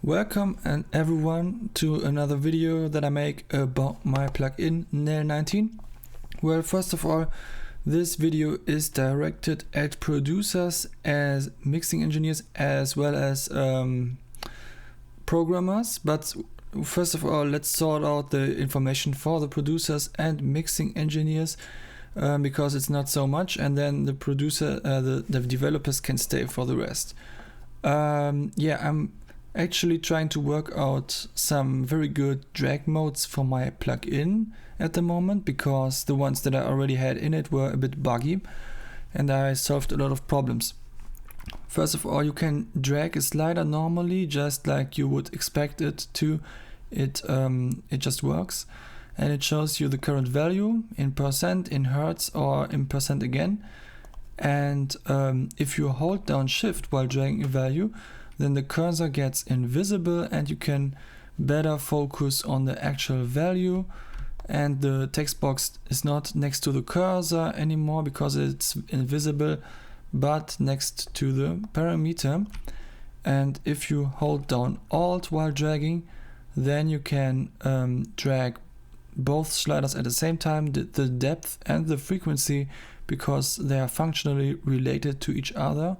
Welcome and everyone to another video that I make about my plugin Nail 19. Well, first of all, this video is directed at producers as mixing engineers as well as programmers. But first of all, let's sort out the information for the producers and mixing engineers because it's not so much, and then the the developers can stay for the rest. I'm actually trying to work out some very good drag modes for my plugin at the moment, because the ones that I already had in it were a bit buggy and I solved a lot of problems. First of all, you can drag a slider normally, just like you would expect it to. It just works, and it shows you the current value in percent, in hertz, or in percent again. And if you hold down shift while dragging a value, then the cursor gets invisible and you can better focus on the actual value, and the text box is not next to the cursor anymore because it's invisible, but next to the parameter. And if you hold down Alt while dragging, then you can drag both sliders at the same time, the depth and the frequency, because they are functionally related to each other,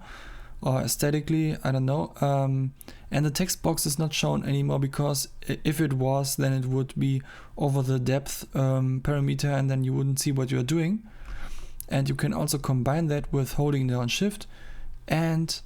or aesthetically, I don't know. And the text box is not shown anymore, because if it was, then it would be over the depth parameter, and then you wouldn't see what you're doing. And you can also combine that with holding down shift and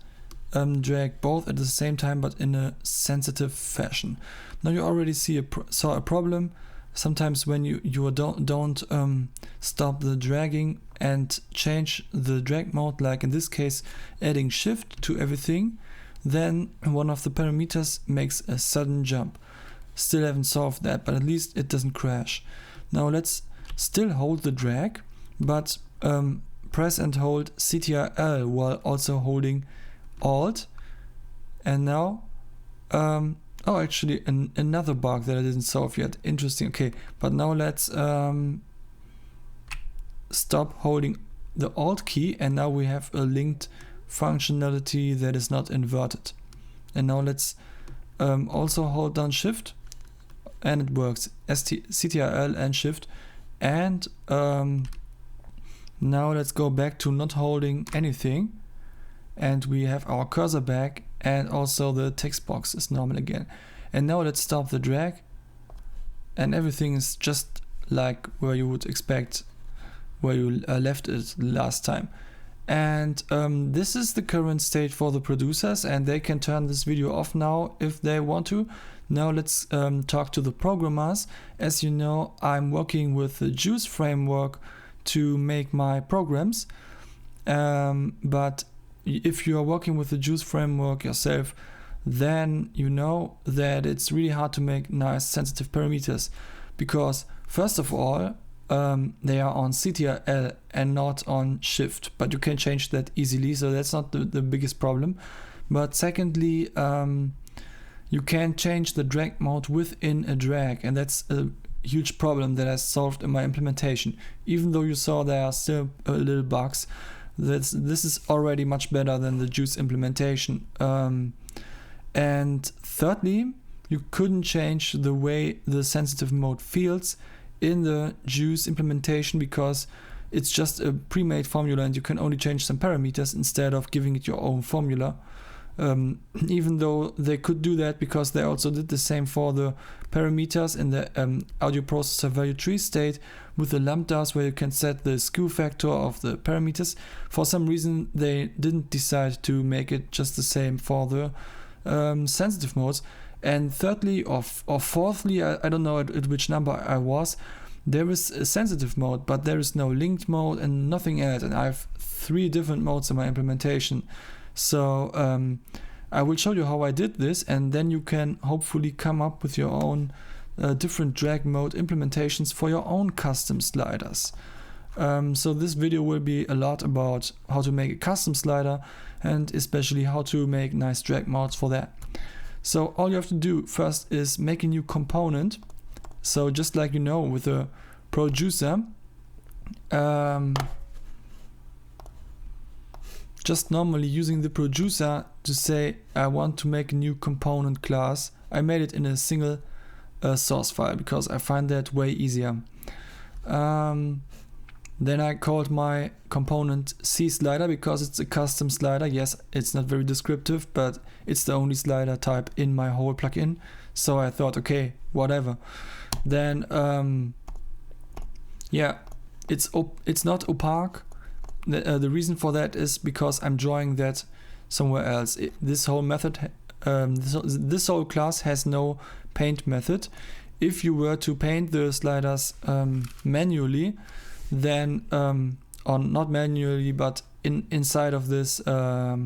drag both at the same time, but in a sensitive fashion. Now you already saw a problem. Sometimes when you don't stop the dragging and change the drag mode, like in this case adding shift to everything, then one of the parameters makes a sudden jump. Still haven't solved that, but at least it doesn't crash. Now let's still hold the drag, but press and hold Ctrl while also holding Alt. And now actually another bug that I didn't solve yet. Interesting. Okay, but now let's stop holding the Alt key, and now we have a linked functionality that is not inverted. And now let's also hold down shift, and it works. Ctrl and shift. And now let's go back to not holding anything, and we have our cursor back, and also the text box is normal again. And now let's stop the drag, and everything is just like where you would expect, where you left it last time. And this is the current state for the producers, and they can turn this video off now if they want to. Now let's talk to the programmers. As you know, I'm working with the JUCE framework to make my programs, but if you are working with the JUCE framework yourself, then you know that it's really hard to make nice sensitive parameters, because first of all, they are on Ctrl and not on shift, but you can change that easily, so that's not the biggest problem. But secondly, you can change the drag mode within a drag, and that's a huge problem that I solved in my implementation. Even though you saw there are still little bugs, this is already much better than the JUCE implementation. And thirdly, you couldn't change the way the sensitive mode feels in the JUCE implementation, because it's just a pre-made formula and you can only change some parameters instead of giving it your own formula. Even though they could do that, because they also did the same for the parameters in the audio processor value tree state with the lambdas, where you can set the skew factor of the parameters. For some reason they didn't decide to make it just the same for the sensitive modes. And thirdly or fourthly, I don't know at which number I was, there is a sensitive mode, but there is no linked mode and nothing else, and I have 3 different modes in my implementation. So I will show you how I did this, and then you can hopefully come up with your own different drag mode implementations for your own custom sliders. So this video will be a lot about how to make a custom slider, and especially how to make nice drag modes for that. So all you have to do first is make a new component. So just like you know with a producer, just normally using the producer to say I want to make a new component class. I made it in a single source file because I find that way easier. Then I called my component C slider because it's a custom slider. Yes, it's not very descriptive, but it's the only slider type in my whole plugin. So I thought, okay, whatever. Then yeah, it's not opaque. The reason for that is because I'm drawing that somewhere else. This whole method, this whole class has no paint method. If you were to paint the sliders manually, then or not manually, but inside of this a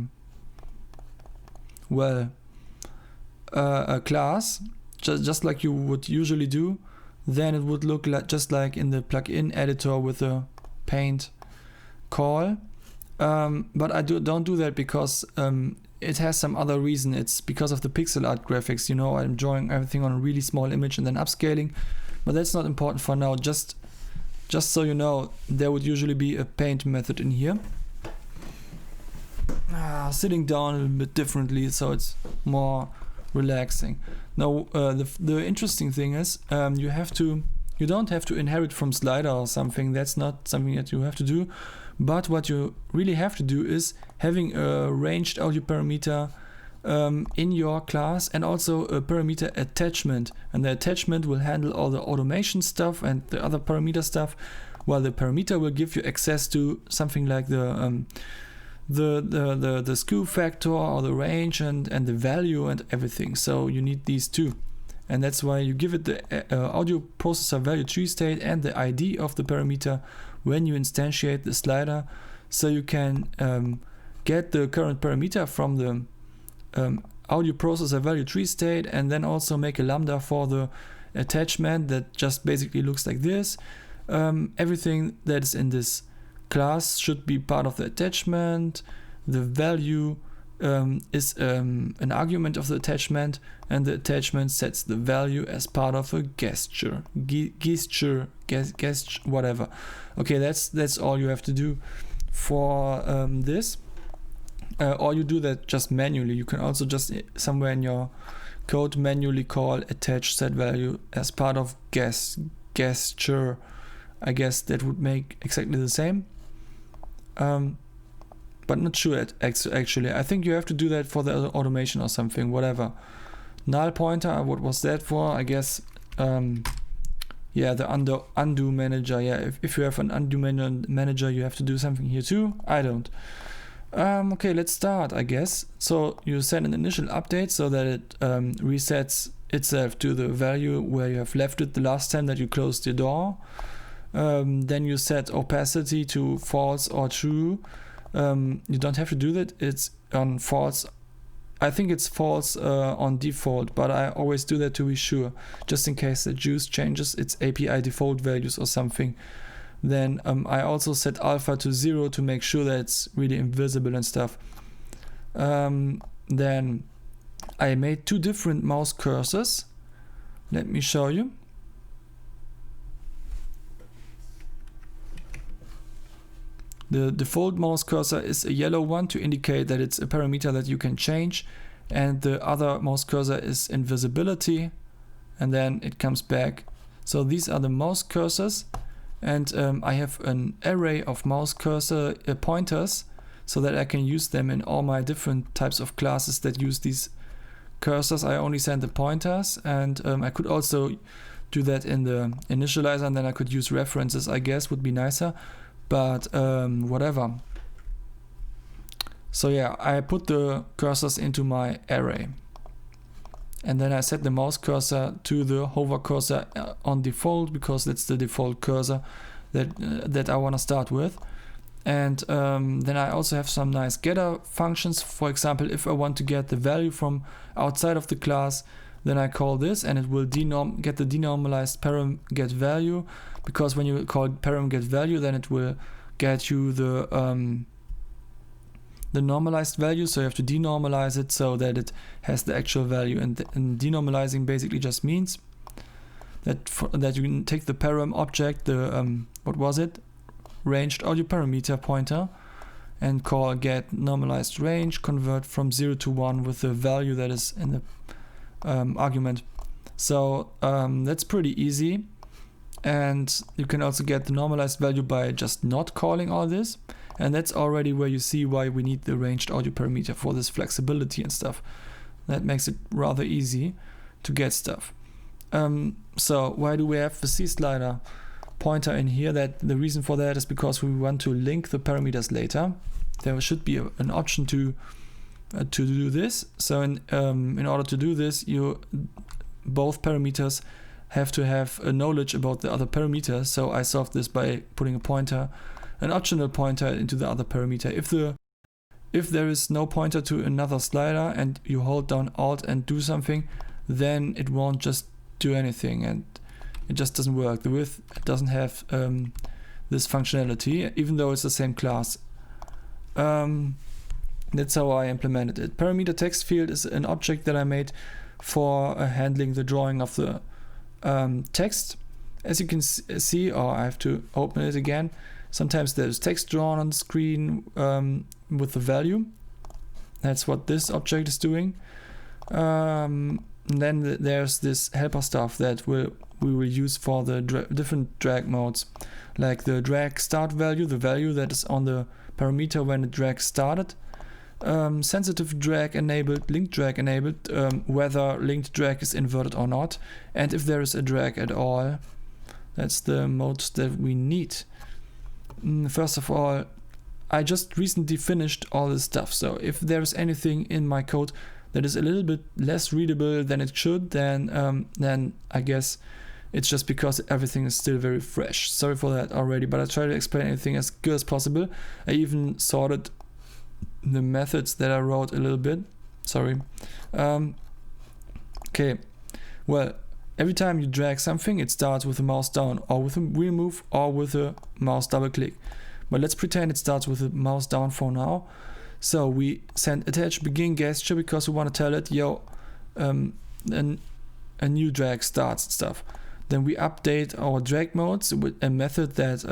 class, just like you would usually do, then it would look like just like in the plugin editor with a paint call. But I don't do that because it has some other reason. It's because of the pixel art graphics. You know, I'm drawing everything on a really small image and then upscaling, but that's not important for now. Just so you know, there would usually be a paint method in here. Sitting down a little bit differently, so it's more relaxing. Now, the interesting thing is, you don't have to inherit from slider or something. That's not something that you have to do. But what you really have to do is having a ranged audio parameter in your class, and also a parameter attachment, and the attachment will handle all the automation stuff and the other parameter stuff, while the parameter will give you access to something like the skew factor or the range and the value and everything. So you need these two, and that's why you give it the audio processor value tree state and the ID of the parameter when you instantiate the slider, so you can get the current parameter from the audio processor value tree state, and then also make a lambda for the attachment that just basically looks like this. Everything that is in this class should be part of the attachment. The value is an argument of the attachment, and the attachment sets the value as part of a gesture, whatever. Okay, that's all you have to do for this. Or you do that just manually. You can also just somewhere in your code manually call attach set value as part of gesture. I guess that would make exactly the same. But not sure actually. I think you have to do that for the automation or something, whatever. Null pointer, what was that for? I guess, yeah, the undo manager. Yeah, if you have an undo manager, you have to do something here too. I don't. Okay, let's start, I guess. So you set an initial update so that it resets itself to the value where you have left it the last time that you closed your door. Then you set opacity to false or true. You don't have to do that. It's on false. I think it's false on default, but I always do that to be sure, just in case that JUCE changes its API default values or something. Then I also set alpha to 0 to make sure that it's really invisible and stuff. Then I made two different mouse cursors. Let me show you. The default mouse cursor is a yellow one to indicate that it's a parameter that you can change, and the other mouse cursor is invisibility, and then it comes back. So these are the mouse cursors, and I have an array of mouse cursor pointers so that I can use them in all my different types of classes that use these cursors. I only send the pointers, and I could also do that in the initializer, and then I could use references, I guess would be nicer. But whatever. So yeah, I put the cursors into my array, and then I set the mouse cursor to the hover cursor on default, because that's the default cursor that I want to start with. And then I also have some nice getter functions. For example, if I want to get the value from outside of the class, then I call this, and it will get the denormalized param get value, because when you call param get value, then it will get you the normalized value. So you have to denormalize it so that it has the actual value, and denormalizing basically just means that you can take the param object, the what was it, ranged audio parameter pointer, and call get normalized range, convert from 0 to 1 with the value that is in the argument. So that's pretty easy. And you can also get the normalized value by just not calling all this. And that's already where you see why we need the ranged audio parameter for this flexibility and stuff. That makes it rather easy to get stuff. So why do we have the C slider pointer in here? That the reason for that is because we want to link the parameters later. There should be an option to do this. So in order to do this, both parameters have to have a knowledge about the other parameter. So I solved this by putting an optional pointer into the other parameter. If there is no pointer to another slider and you hold down Alt and do something, then it won't just do anything and it just doesn't work. The width doesn't have this functionality, even though it's the same class. That's how I implemented it. Parameter text field is an object that I made for handling the drawing of the text. As you can see, or I have to open it again, sometimes there's text drawn on the screen with the value. That's what this object is doing. And then there's this helper stuff that we will use for the different drag modes, like the drag start value, the value that is on the parameter when the drag started, sensitive drag enabled, linked drag enabled, whether linked drag is inverted or not, and if there is a drag at all. That's the modes that we need. First of all, I just recently finished all this stuff, so if there's anything in my code that is a little bit less readable than it should, then I guess it's just because everything is still very fresh. Sorry for that already, but I try to explain everything as good as possible. I even sorted the methods that I wrote a little bit. Sorry. Okay, well, every time you drag something, it starts with a mouse down, or with a wheel move, or with a mouse double click. But let's pretend it starts with a mouse down for now. So we send attach begin gesture because we want to tell it, yo, a new drag starts and stuff. Then we update our drag modes with a method that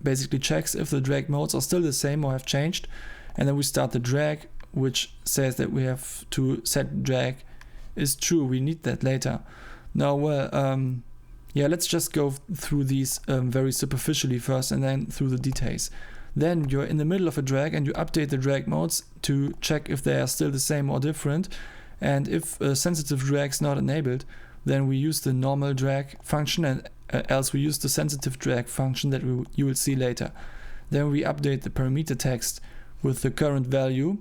basically checks if the drag modes are still the same or have changed. And then we start the drag, which says that we have to set drag is true. We need that later. Now, well, yeah, let's just go through these very superficially first and then through the details. Then you're in the middle of a drag and you update the drag modes to check if they are still the same or different. And if sensitive drag is not enabled, then we use the normal drag function, and else we use the sensitive drag function that you will see later. Then we update the parameter text with the current value.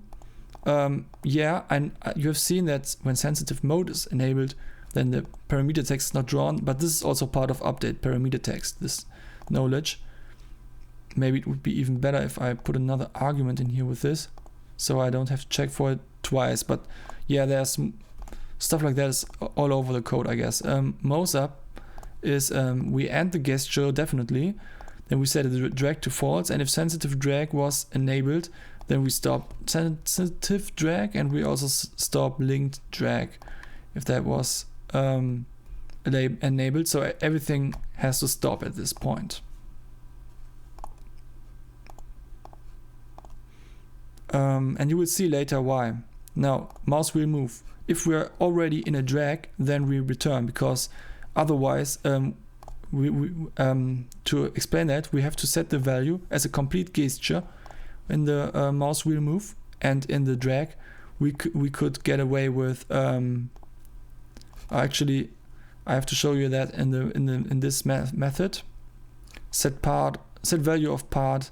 Yeah, and you have seen that when sensitive mode is enabled, then the parameter text is not drawn, but this is also part of update parameter text, this knowledge. Maybe it would be even better if I put another argument in here with this, so I don't have to check for it twice. But yeah, there's stuff like that is all over the code, I guess. Mouse up is we end the gesture definitely, then we set the drag to false, and if sensitive drag was enabled, then we stop sensitive drag, and we also stop linked drag if that was enabled. So everything has to stop at this point. And you will see later why. Now, mouse wheel move. If we are already in a drag, then we return, because otherwise, to explain that, we have to set the value as a complete gesture in the mouse wheel move, and in the drag, we could get away with. Actually, I have to show you that in this method. Set value of part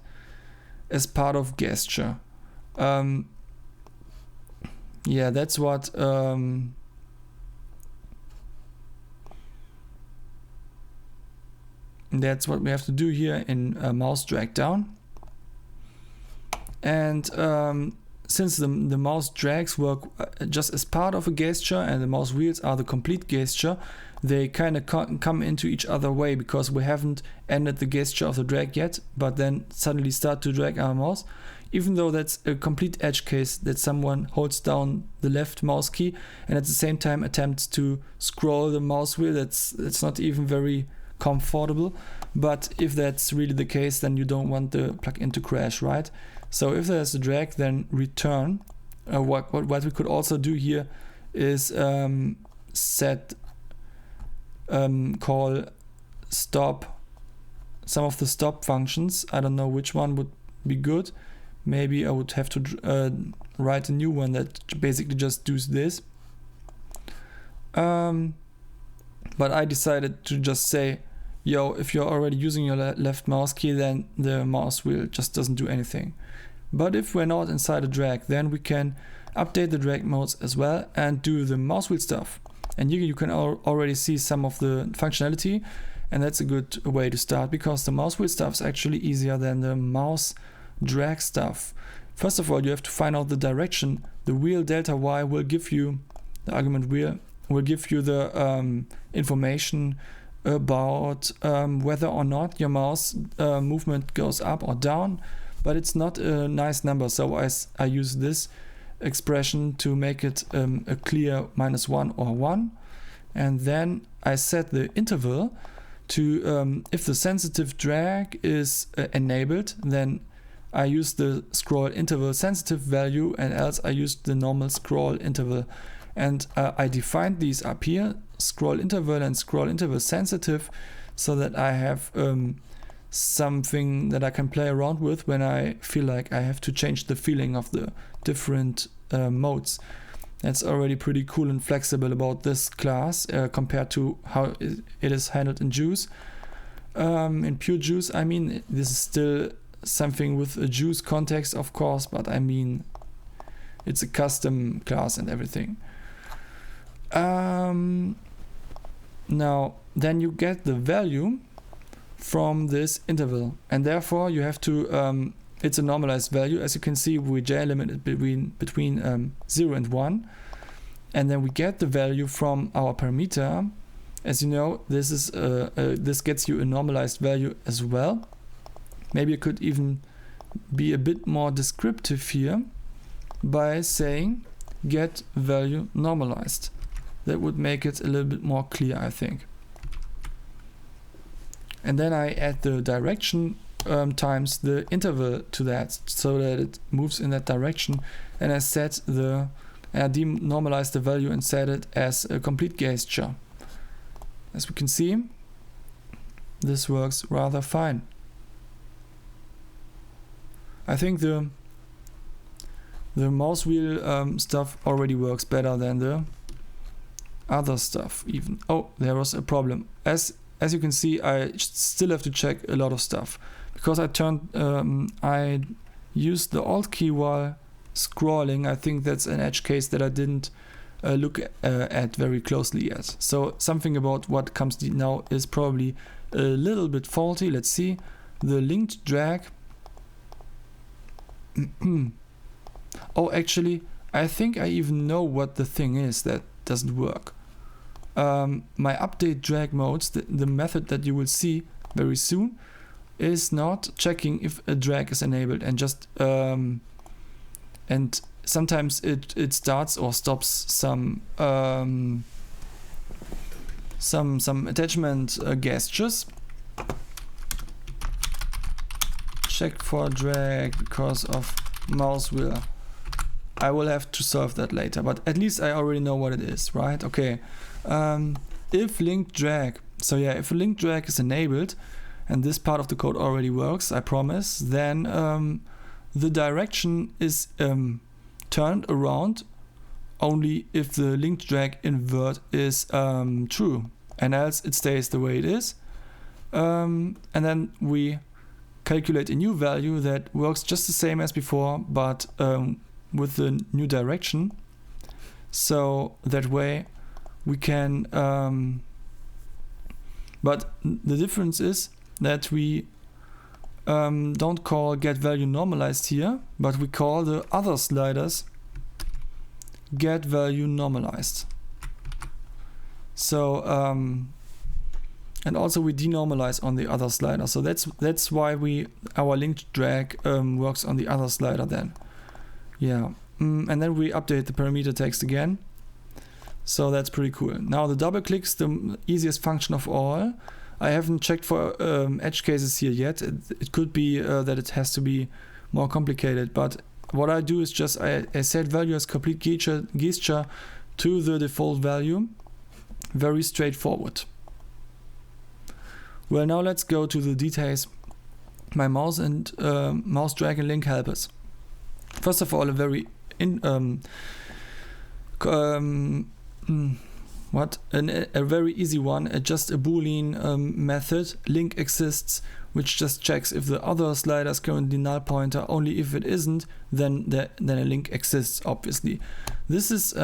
as part of gesture. Yeah, that's what we have to do here in mouse drag down. And since the mouse drags work just as part of a gesture and the mouse wheels are the complete gesture, they kind of come into each other way, because we haven't ended the gesture of the drag yet, but then suddenly start to drag our mouse. Even though that's a complete edge case, that someone holds down the left mouse key and at the same time attempts to scroll the mouse wheel, that's not even very comfortable. But if that's really the case, then you don't want the plugin to crash, right? So if there's a drag, then return. What we could also do here is set call stop, some of the stop functions. I don't know which one would be good. Maybe I would have to write a new one that basically just does this. But I decided to just say, yo, if you're already using your left mouse key, then the mouse wheel just doesn't do anything. But if we're not inside a drag, then we can update the drag modes as well and do the mouse wheel stuff. And here you can already see some of the functionality, and that's a good way to start, because the mouse wheel stuff is actually easier than the mouse drag stuff. First of all, you have to find out the direction. The wheel delta y will give you, the argument wheel will give you the information about whether or not your mouse movement goes up or down, but it's not a nice number, so I use this expression to make it a clear -1 or 1, and then I set the interval to if the sensitive drag is enabled, then I use the scroll interval sensitive value, and else I use the normal scroll interval. And I defined these up here, scroll interval and scroll interval sensitive, so that I have something that I can play around with when I feel like I have to change the feeling of the different modes. That's already pretty cool and flexible about this class compared to how it is handled in JUCE. In pure JUCE, I mean, this is still something with a JUCE context, of course, but I mean, it's a custom class and everything. Now, then you get the value from this interval, and therefore you have to, it's a normalized value. As you can see, we j-limit it between 0 and 1, and then we get the value from our parameter. As you know, this is this gets you a normalized value as well. Maybe it could even be a bit more descriptive here by saying get value normalized. That would make it a little bit more clear, I think. And then I add the direction times the interval to that, so that it moves in that direction. And I denormalize the value and set it as a complete gesture. As we can see, this works rather fine. I think the mouse wheel stuff already works better than the other stuff even. Oh, there was a problem. As you can see, I still have to check a lot of stuff, because I used the Alt key while scrolling. I think that's an edge case that I didn't look at very closely yet. So something about what comes now is probably a little bit faulty. Let's see. The linked drag. Oh, actually, I think I even know what the thing is that doesn't work. My update drag modes, the method that you will see very soon, is not checking if a drag is enabled, and just and sometimes it starts or stops some attachment gestures. Check for drag because of mouse wheel. I will have to solve that later, but at least I already know what it is, right? Okay. If linked drag, so yeah, if a linked drag is enabled, and this part of the code already works, I promise, then the direction is turned around only if the linked drag invert is true, and else it stays the way it is. And then we calculate a new value that works just the same as before, but with the new direction. So that way we can, but the difference is that we don't call get value normalized here, but we call the other sliders get value normalized. So and also we denormalize on the other slider. So that's why our linked drag works on the other slider then. Yeah, and then we update the parameter text again. So that's pretty cool. Now the double click's the easiest function of all. I haven't checked for edge cases here yet. It could be that it has to be more complicated. But what I do is just I set value as complete gesture to the default value. Very straightforward. Well, now let's go to the details. My mouse and mouse drag and link helpers. First of all, a very a very easy one, just a boolean method. Link exists, which just checks if the other slider is currently null pointer. Only if it isn't, then a link exists, obviously. This is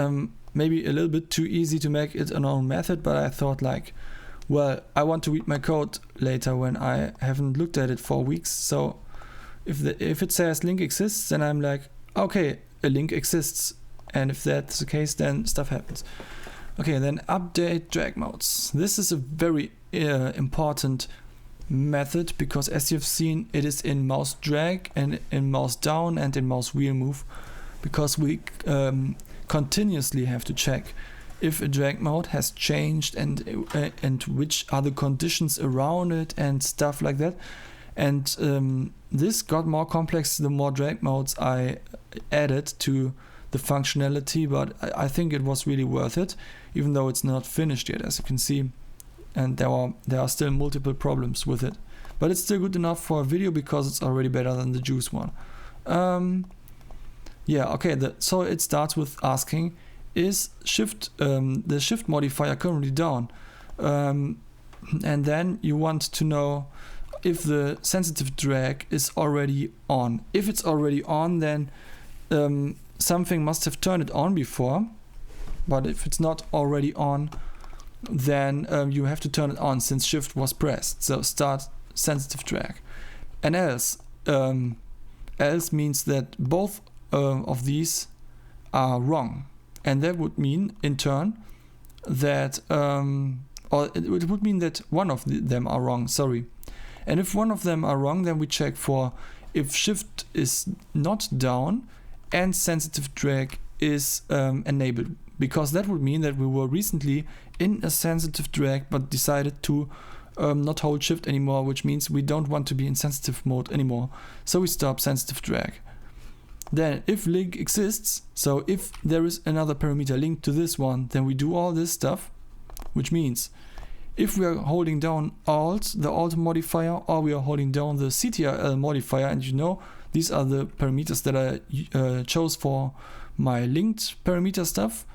maybe a little bit too easy to make it an own method, but I thought like, well, I want to read my code later when I haven't looked at it for weeks. So if it says link exists, then I'm like, okay, a link exists. And if that's the case, then stuff happens. Okay, then update drag modes. This is a very important method because, as you've seen, it is in mouse drag and in mouse down and in mouse wheel move, because we continuously have to check if a drag mode has changed and which are the conditions around it and stuff like that. And this got more complex the more drag modes I added to the functionality, but I think it was really worth it, even though it's not finished yet, as you can see, and there are still multiple problems with it, but it's still good enough for a video because it's already better than the JUCE one. Yeah, okay, so it starts with asking, is the shift modifier currently down? And then you want to know if the sensitive drag is already on. If it's already on, then something must have turned it on before, but if it's not already on, then you have to turn it on since shift was pressed. So start sensitive drag. And else means that both of these are wrong, and that would mean in turn that or it would mean that one of them are wrong, sorry. And if one of them are wrong, then we check for if shift is not down and sensitive drag is enabled, because that would mean that we were recently in a sensitive drag but decided to not hold shift anymore, which means we don't want to be in sensitive mode anymore, so we stop sensitive drag. Then if link exists, so if there is another parameter linked to this one, then we do all this stuff, which means if we are holding down Alt, the Alt modifier, or we are holding down the CTRL modifier, and you know these are the parameters that I chose for my linked parameter stuff,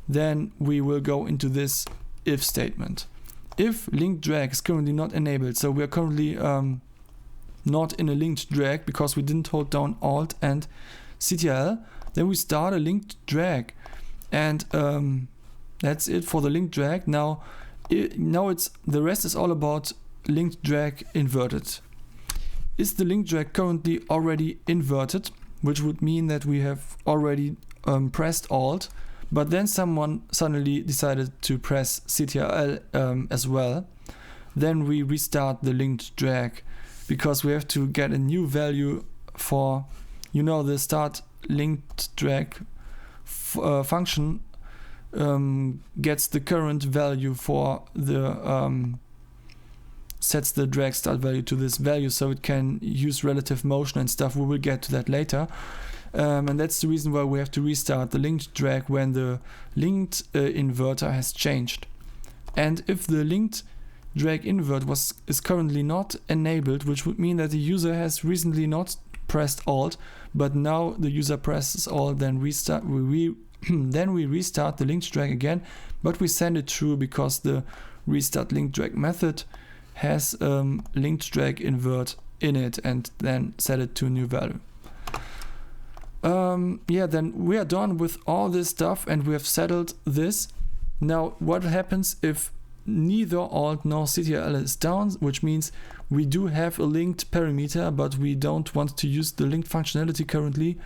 then we will go into this if statement. If linked drag is currently not enabled, so we are currently not in a linked drag because we didn't hold down Alt and CTRL, then we start a linked drag, and that's it for the linked drag. Now it's the rest is all about linked drag inverted. Is the linked drag currently already inverted, which would mean that we have already pressed Alt, but then someone suddenly decided to press CTRL as well, then we restart the linked drag, because we have to get a new value for, you know, the start linked drag function gets the current value for the sets the drag start value to this value, so it can use relative motion and stuff. We will get to that later, and that's the reason why we have to restart the linked drag when the linked inverter has changed. And if the linked drag invert is currently not enabled, which would mean that the user has recently not pressed Alt, but now the user presses Alt, then then we restart the linked drag again, but we send it through because the restart linked drag method has linked drag invert in it, and then set it to a new value. Yeah, then we are done with all this stuff and we have settled this. Now what happens if neither Alt nor CTRL is down, which means we do have a linked parameter but we don't want to use the linked functionality currently?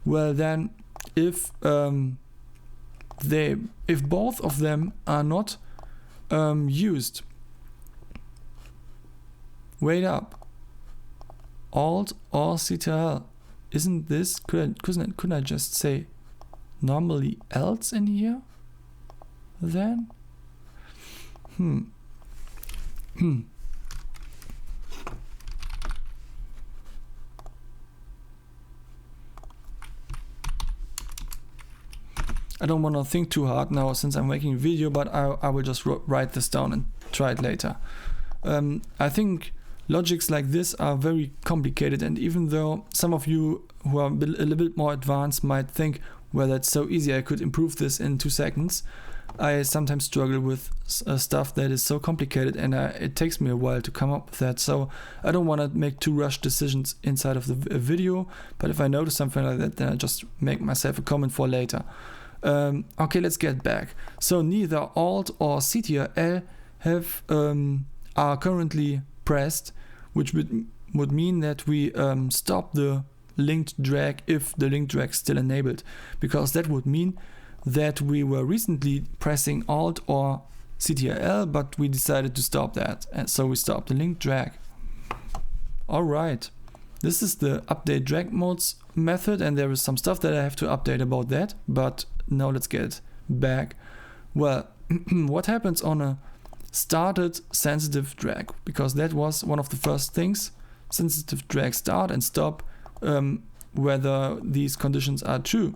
Well, then if both of them are not used, wait up, Alt or CTRL, isn't this, couldn't I just say normally else in here then? I don't want to think too hard now since I'm making a video, but I will just write this down and try it later. I think logics like this are very complicated, and even though some of you who are a little bit more advanced might think, well, that's so easy, I could improve this in 2 seconds, I sometimes struggle with stuff that is so complicated, and it takes me a while to come up with that. So I don't want to make too rushed decisions inside of the video, but if I notice something like that, then I just make myself a comment for later. Okay, let's get back. So neither Alt or Ctrl are currently pressed, which would mean that we stop the linked drag if the linked drag is still enabled, because that would mean that we were recently pressing Alt or Ctrl, but we decided to stop that, and so we stopped the linked drag. Alright, this is the update drag modes method, and there is some stuff that I have to update about that, but now let's get back. Well, what happens on a started sensitive drag? Because that was one of the first things. Sensitive drag start and stop, whether these conditions are true.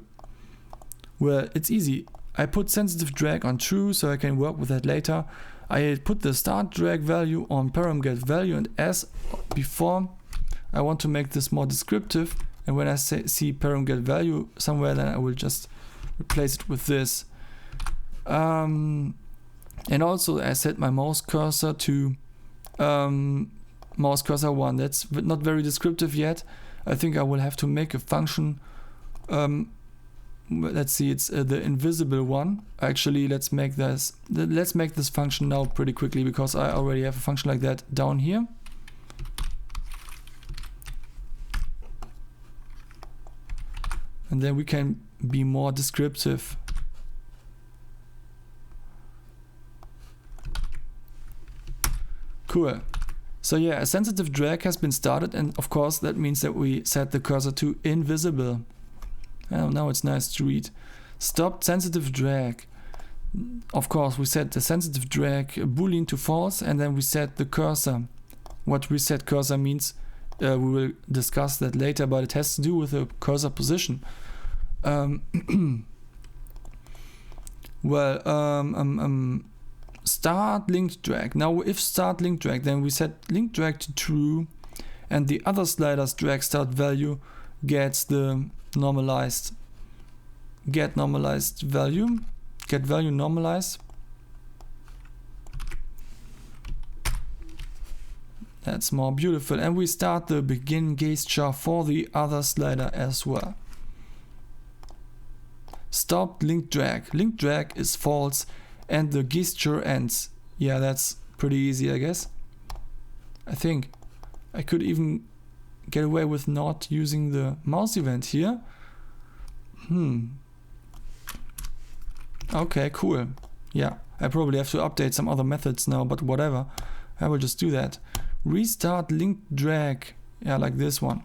Well, it's easy. I put sensitive drag on true so I can work with that later. I put the start drag value on param get value, and as before, I want to make this more descriptive, and when I see param get value somewhere, then I will just replace it with this. And also I set my mouse cursor to mouse cursor 1. That's not very descriptive yet. I think I will have to make a function. Let's see, it's the invisible one. Actually, let's make this function now pretty quickly, because I already have a function like that down here. And then we can be more descriptive. Cool. So yeah, a sensitive drag has been started, and of course that means that we set the cursor to invisible. Oh, now it's nice to read. Stopped sensitive drag. Of course, we set the sensitive drag boolean to false, and then we set the cursor. What reset cursor means, we will discuss that later, but it has to do with the cursor position. Start linked drag. Now, if start linked drag, then we set linked drag to true, and the other slider's drag start value gets the normalized get value normalize. That's more beautiful, and we start the begin gesture for the other slider as well. Stop linked drag. Linked drag is false and the gesture ends. Yeah, that's pretty easy, I guess. I think I could even get away with not using the mouse event here. Okay, cool. Yeah, I probably have to update some other methods now, but whatever. I will just do that. Restart linked drag. Yeah, like this one.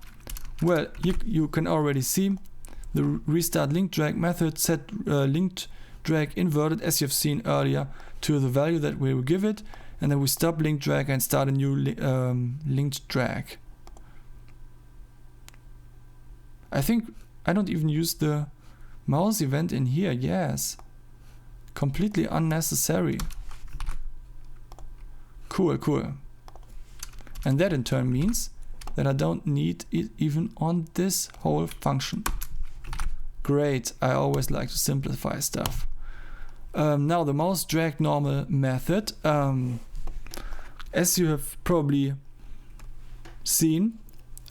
Well, you can already see the restart linked drag method set linked drag inverted, as you've seen earlier, to the value that we will give it, and then we stop linked drag and start a new linked drag. I think I don't even use the mouse event in here. Yes, completely unnecessary. Cool. And that in turn means that I don't need it even on this whole function. Great, I always like to simplify stuff. Now the mouse drag normal method. As you have probably seen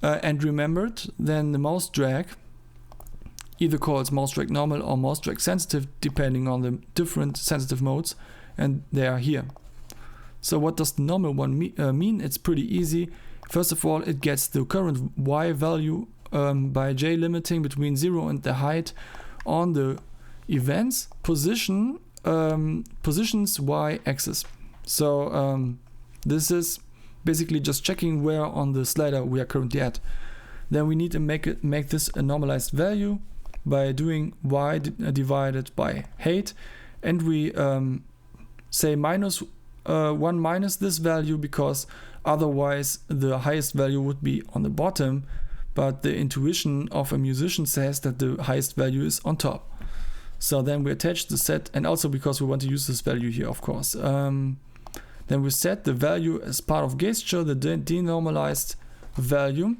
and remembered, then the mouse drag either calls mouse drag normal or mouse drag sensitive depending on the different sensitive modes, and they are here. So what does the normal one mean? It's pretty easy. First of all, it gets the current y value by j limiting between 0 and the height on the event's positions y axis. So this is basically just checking where on the slider we are currently at. Then we need to make this a normalized value by doing y divided by height, and we say minus 1 minus this value, because otherwise the highest value would be on the bottom, but the intuition of a musician says that the highest value is on top. So then we attach the set, and also because we want to use this value here, of course. Then we set the value as part of gesture, the denormalized value.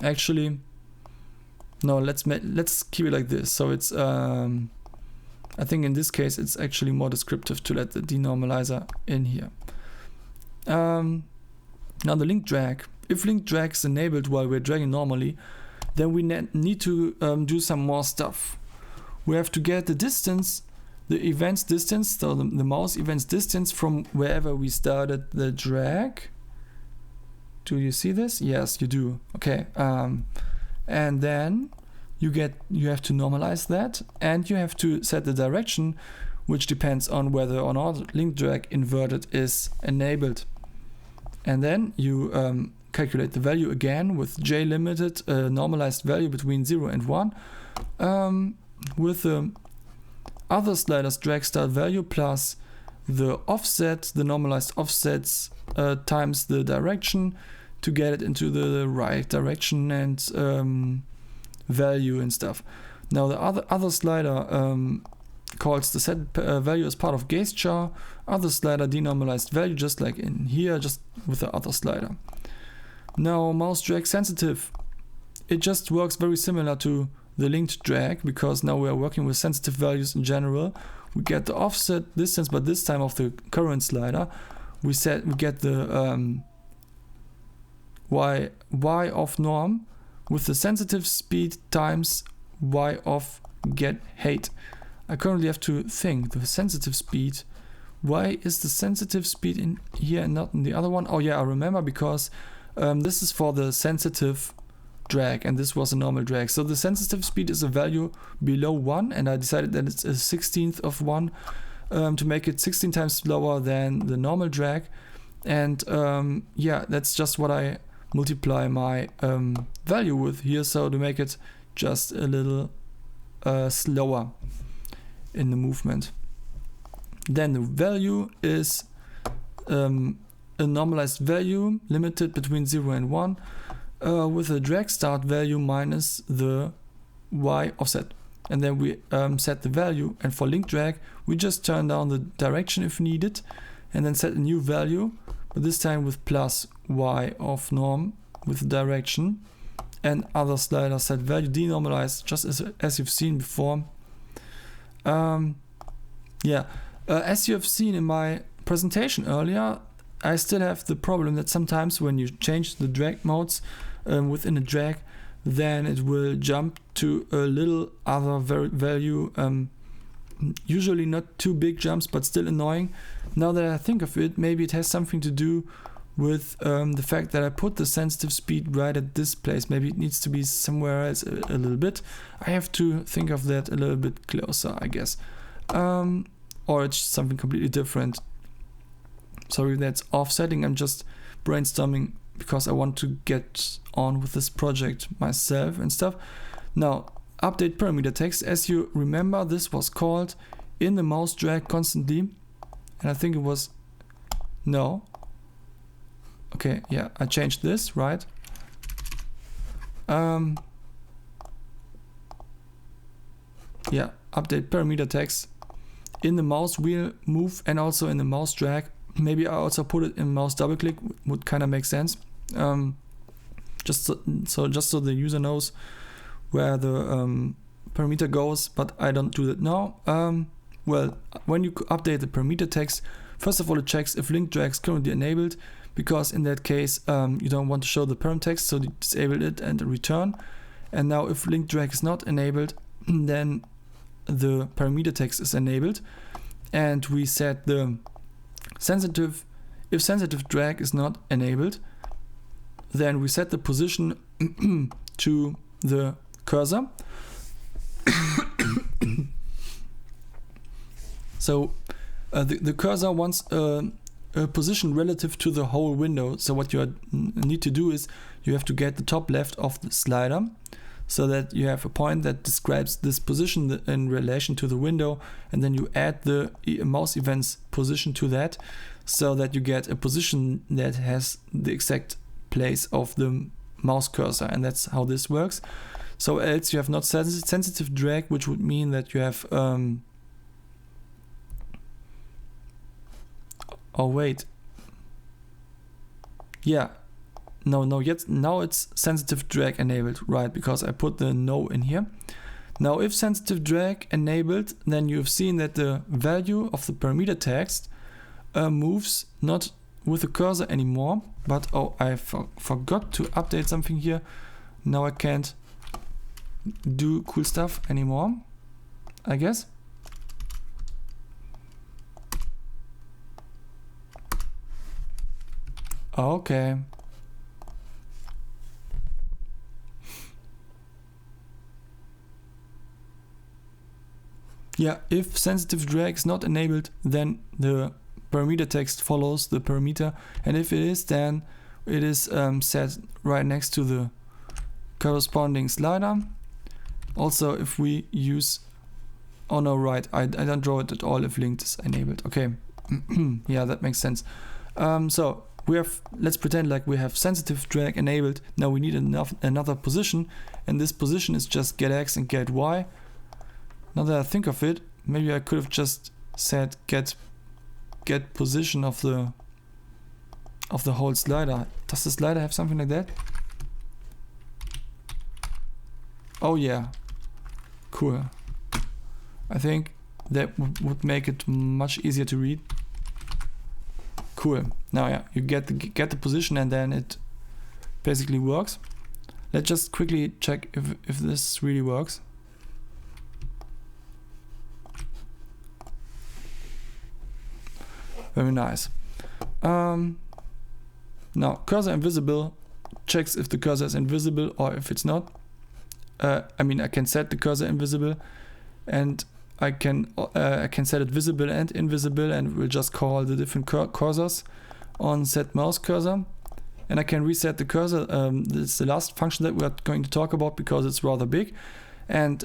Actually, no, let's keep it like this. So it's I think in this case it's actually more descriptive to let the denormalizer in here. Now the link drag. If link drag is enabled while we're dragging normally, then we need to do some more stuff. We have to get the distance, the events distance, so the mouse events distance from wherever we started the drag. Do you see this? Yes, you do. Okay. And then you have to normalize that, and you have to set the direction, which depends on whether or not link drag inverted is enabled. And then you calculate the value again with J limited normalized value between 0 and 1 with the other slider's drag start value plus the offset, the normalized offsets times the direction to get it into the right direction and value and stuff. Now the other slider calls the set value as part of gesture, other slider denormalized value, just like in here, just with the other slider. Now mouse drag sensitive, it just works very similar to the linked drag, because now we are working with sensitive values in general. We get the offset distance, but this time of the current slider we get the y of norm with the sensitive speed times y of get height. I currently have to think the sensitive speed. Why is the sensitive speed in here and not in the other one? Oh yeah, I remember, because this is for the sensitive drag and this was a normal drag. So the sensitive speed is a value below 1, and I decided that it's a 16th of 1 to make it 16 times lower than the normal drag. And yeah, that's just what I multiply my value with here, so to make it just a little slower in the movement. Then the value is a normalized value limited between 0 and 1 with a drag start value minus the y offset. And then we set the value, and for link drag we just turn down the direction if needed and then set a new value, but this time with plus y of norm with the direction, and other slider set value denormalized just as you've seen before. Yeah, as you have seen in my presentation earlier, I still have the problem that sometimes when you change the drag modes within a drag, then it will jump to a little other value, usually not too big jumps, but still annoying. Now that I think of it, maybe it has something to do with the fact that I put the sensitive speed right at this place. Maybe it needs to be somewhere else a little bit. I have to think of that a little bit closer, I guess. Or it's something completely different. Sorry, that's offsetting. I'm just brainstorming because I want to get on with this project myself and stuff. Now, update parameter text. As you remember, this was called in the mouse drag constantly, and I think it was no. Okay, yeah, I changed this, right? Yeah, update parameter text in the mouse wheel move and also in the mouse drag. Maybe I also put it in mouse double click, would kind of make sense. Just so the user knows where the parameter goes, but I don't do that now. Well, when you update the parameter text, first of all it checks if link drag is currently enabled, because in that case you don't want to show the param text, so you disable it and return. And now if link drag is not enabled, then the parameter text is enabled, and we set the sensitive. If sensitive drag is not enabled, then we set the position to the cursor. So the cursor wants a position relative to the whole window. So what you need to do is you have to get the top left of the slider, so that you have a point that describes this position in relation to the window, and then you add the mouse events position to that, so that you get a position that has the exact place of the mouse cursor, and that's how this works. So else you have not sensitive drag, which would mean that you have oh wait, yeah, no yet, now it's sensitive drag enabled, right, because I put the no in here. Now if sensitive drag enabled, then you've seen that the value of the parameter text moves not with the cursor anymore, but oh, I forgot to update something here. Now I can't do cool stuff anymore, I guess. Okay. Yeah, if sensitive drag is not enabled, then the parameter text follows the parameter, and if it is, then it is set right next to the corresponding slider. Also, if we use, oh no, right, I don't draw it at all if linked is enabled. Okay, yeah, that makes sense. So we have, let's pretend like we have sensitive drag enabled. Now we need another position, and this position is just get X and get Y. Now that I think of it, maybe I could have just said get position of the whole slider. Does the slider have something like that? Oh yeah, cool. I think that would make it much easier to read. Cool. Now yeah, you get the position, and then it basically works. Let's just quickly check if this really works. Very nice. Now cursor invisible checks if the cursor is invisible or if it's not. I mean, I can set the cursor invisible, and I can set it visible and invisible, and we'll just call the different cursors on set mouse cursor. And I can reset the cursor. This is the last function that we are going to talk about because it's rather big. And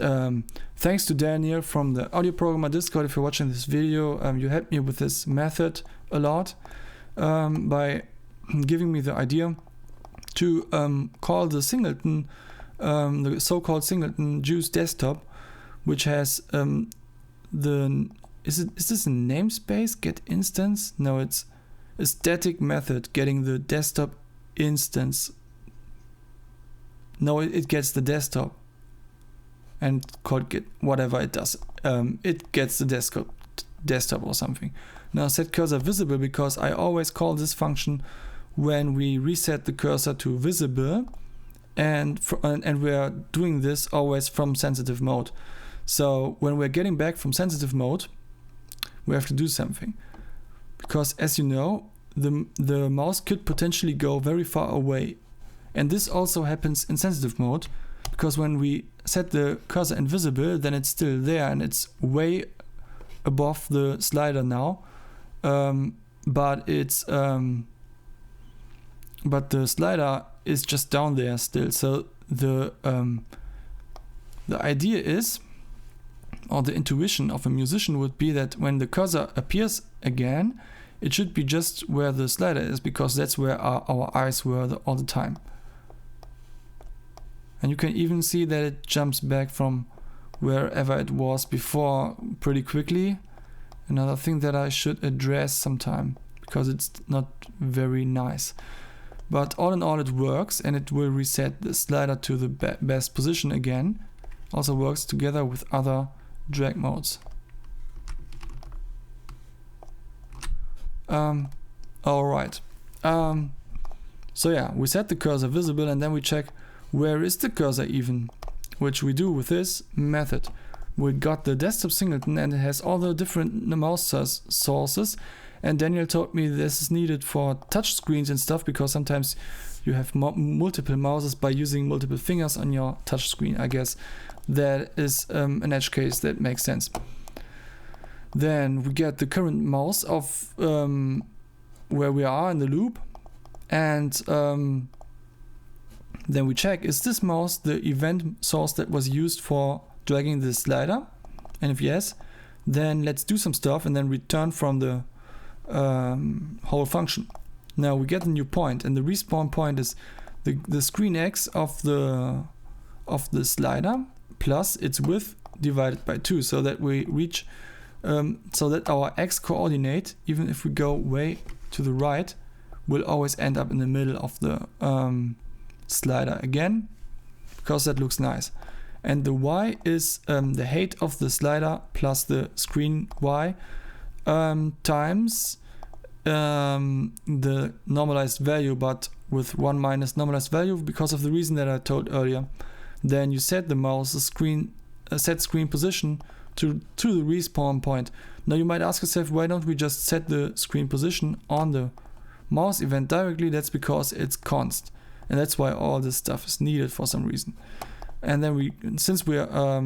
thanks to Daniel from the Audio Programmer Discord, if you're watching this video, you helped me with this method a lot by giving me the idea to call the singleton, the so-called singleton JUCE desktop, which has is this a namespace? Get instance? No, it's a static method getting the desktop instance. No, it gets the desktop. And called get whatever it does. It gets the desktop or something. Now set cursor visible, because I always call this function when we reset the cursor to visible, and we are doing this always from sensitive mode. So when we're getting back from sensitive mode, we have to do something, because as you know, the mouse could potentially go very far away, and this also happens in sensitive mode. Because when we set the cursor invisible, then it's still there and it's way above the slider now, but the slider is just down there still. So the idea is, or the intuition of a musician would be, that when the cursor appears again, it should be just where the slider is, because that's where our eyes were all the time. And you can even see that it jumps back from wherever it was before pretty quickly. Another thing that I should address sometime, because it's not very nice. But all in all, it works, and it will reset the slider to the best position again. Also works together with other drag modes. Alright. So yeah, we set the cursor visible, and then we check where is the cursor even, which we do with this method. We got the desktop singleton, and it has all the different mouse sources, and Daniel told me this is needed for touch screens and stuff, because sometimes you have multiple mouses by using multiple fingers on your touch screen. I guess that is an edge case that makes sense. Then we get the current mouse of where we are in the loop, and then we check, is this mouse the event source that was used for dragging the slider? And if yes, then let's do some stuff and then return from the whole function. Now we get a new point, and the respawn point is the screen X of the of the slider plus its width divided by 2, so that we reach, so that our x coordinate, even if we go way to the right, will always end up in the middle of the slider again, because that looks nice. And the y is the height of the slider plus the screen y times the normalized value, but with 1 minus normalized value, because of the reason that I told earlier. Then you set the mouse screen position to the respawn point. Now you might ask yourself, why don't we just set the screen position on the mouse event directly? That's because it's const, and that's why all this stuff is needed for some reason. And then since we are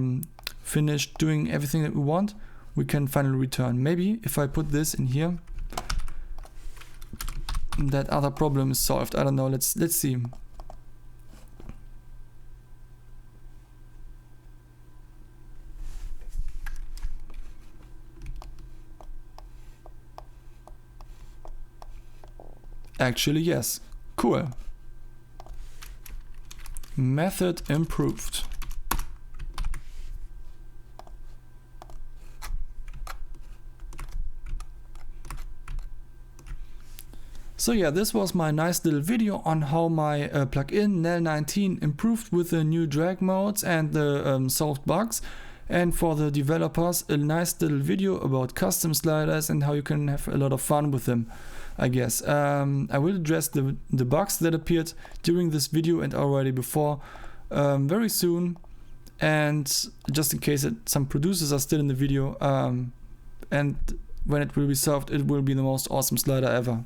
finished doing everything that we want, we can finally return. Maybe if I put this in here, that other problem is solved. I don't know. Let's see. Actually, yes. Cool. Method improved. So yeah, this was my nice little video on how my plugin NEL19 improved with the new drag modes and the solved bugs. And for the developers, a nice little video about custom sliders and how you can have a lot of fun with them, I guess. I will address the bugs that appeared during this video and already before very soon. And just in case that some producers are still in the video, and when it will be solved, it will be the most awesome slider ever.